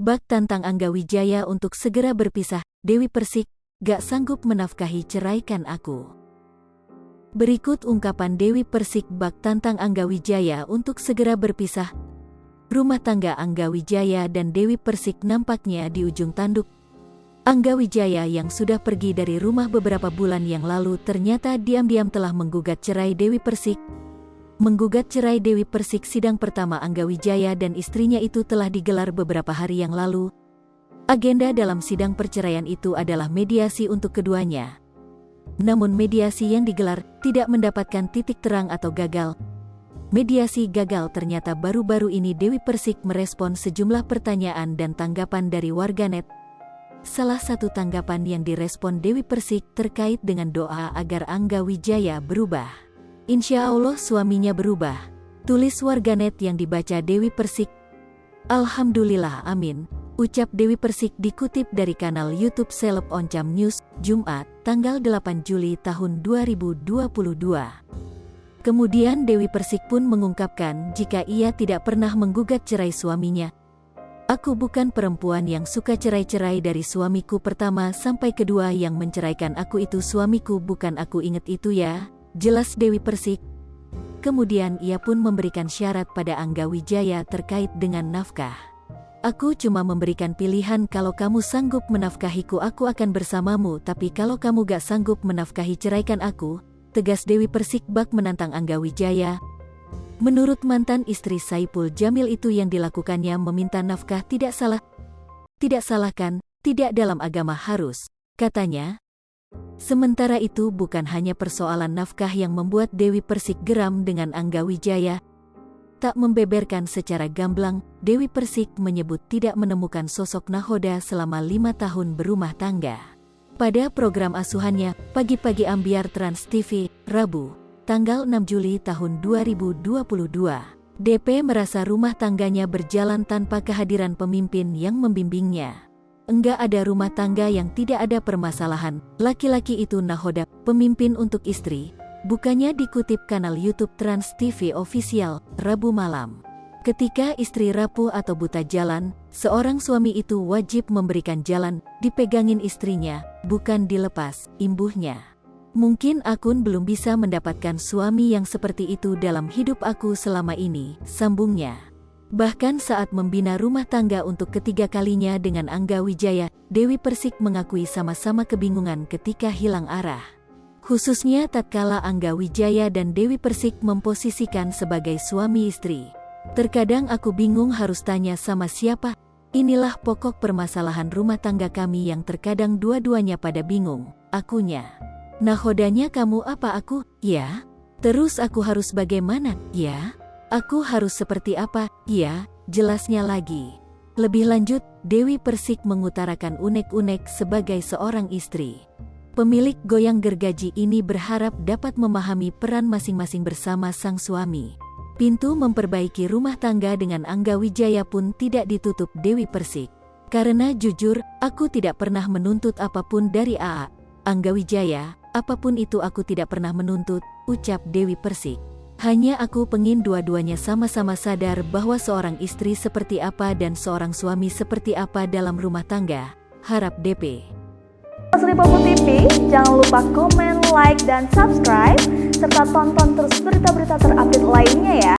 Bak tantang Angga Wijaya untuk segera berpisah. Dewi Persik, gak sanggup menafkahi ceraikan aku. Berikut ungkapan Dewi Persik bak tantang Angga Wijaya untuk segera berpisah. Rumah tangga Angga Wijaya dan Dewi Persik nampaknya di ujung tanduk. Angga Wijaya yang sudah pergi dari rumah beberapa bulan yang lalu ternyata diam-diam telah menggugat cerai Dewi Persik. Menggugat cerai Dewi Persik, sidang pertama Angga Wijaya dan istrinya itu telah digelar beberapa hari yang lalu. Agenda dalam sidang perceraian itu adalah mediasi untuk keduanya. Namun mediasi yang digelar tidak mendapatkan titik terang atau gagal. Mediasi gagal ternyata baru-baru ini Dewi Persik merespon sejumlah pertanyaan dan tanggapan dari warganet. Salah satu tanggapan yang direspon Dewi Persik terkait dengan doa agar Angga Wijaya berubah. Insya Allah suaminya berubah, tulis warganet yang dibaca Dewi Persik. Alhamdulillah amin, ucap Dewi Persik dikutip dari kanal YouTube Seleb Oncam News, Jumat, tanggal 8 Juli tahun 2022. Kemudian Dewi Persik pun mengungkapkan jika ia tidak pernah menggugat cerai suaminya. Aku bukan perempuan yang suka cerai-cerai, dari suamiku pertama sampai kedua yang menceraikan aku itu suamiku, bukan aku, inget itu ya, jelas Dewi Persik. Kemudian ia pun memberikan syarat pada Angga Wijaya terkait dengan nafkah. Aku cuma memberikan pilihan, kalau kamu sanggup menafkahiku aku akan bersamamu, tapi kalau kamu gak sanggup menafkahi ceraikan aku, tegas Dewi Persik bak menantang Angga Wijaya. Menurut mantan istri Saipul Jamil itu yang dilakukannya meminta nafkah tidak salah. Tidak salahkan, tidak dalam agama harus, katanya. Sementara itu bukan hanya persoalan nafkah yang membuat Dewi Persik geram dengan Angga Wijaya. Tak membeberkan secara gamblang, Dewi Persik menyebut tidak menemukan sosok nahoda selama 5 tahun berumah tangga. Pada program asuhannya, Pagi-Pagi Ambiar Trans TV, Rabu, tanggal 6 Juli tahun 2022, DP merasa rumah tangganya berjalan tanpa kehadiran pemimpin yang membimbingnya. Enggak ada rumah tangga yang tidak ada permasalahan, laki-laki itu nahoda, pemimpin untuk istri, bukannya, dikutip kanal YouTube Trans TV Official, Rabu malam. Ketika istri rapuh atau buta jalan, seorang suami itu wajib memberikan jalan, dipegangin istrinya, bukan dilepas, imbuhnya. Mungkin akun belum bisa mendapatkan suami yang seperti itu dalam hidup aku selama ini, sambungnya. Bahkan saat membina rumah tangga untuk ketiga kalinya dengan Angga Wijaya, Dewi Persik mengakui sama-sama kebingungan ketika hilang arah. Khususnya tatkala Angga Wijaya dan Dewi Persik memposisikan sebagai suami istri. Terkadang aku bingung harus tanya sama siapa. Inilah pokok permasalahan rumah tangga kami yang terkadang dua-duanya pada bingung, akunya. Nahodanya kamu apa aku? Ya. Terus aku harus bagaimana? Ya. Aku harus seperti apa? Ya, jelasnya lagi. Lebih lanjut, Dewi Persik mengutarakan unek-unek sebagai seorang istri. Pemilik goyang gergaji ini berharap dapat memahami peran masing-masing bersama sang suami. Pintu memperbaiki rumah tangga dengan Angga Wijaya pun tidak ditutup Dewi Persik. Karena jujur, aku tidak pernah menuntut apapun dari AA. Angga Wijaya, apapun itu aku tidak pernah menuntut, ucap Dewi Persik. Hanya aku pengin dua-duanya sama-sama sadar bahwa seorang istri seperti apa dan seorang suami seperti apa dalam rumah tangga, harap DP. Lipopo TV, jangan lupa komen, like, dan subscribe, serta tonton terus berita-berita terupdate lainnya ya.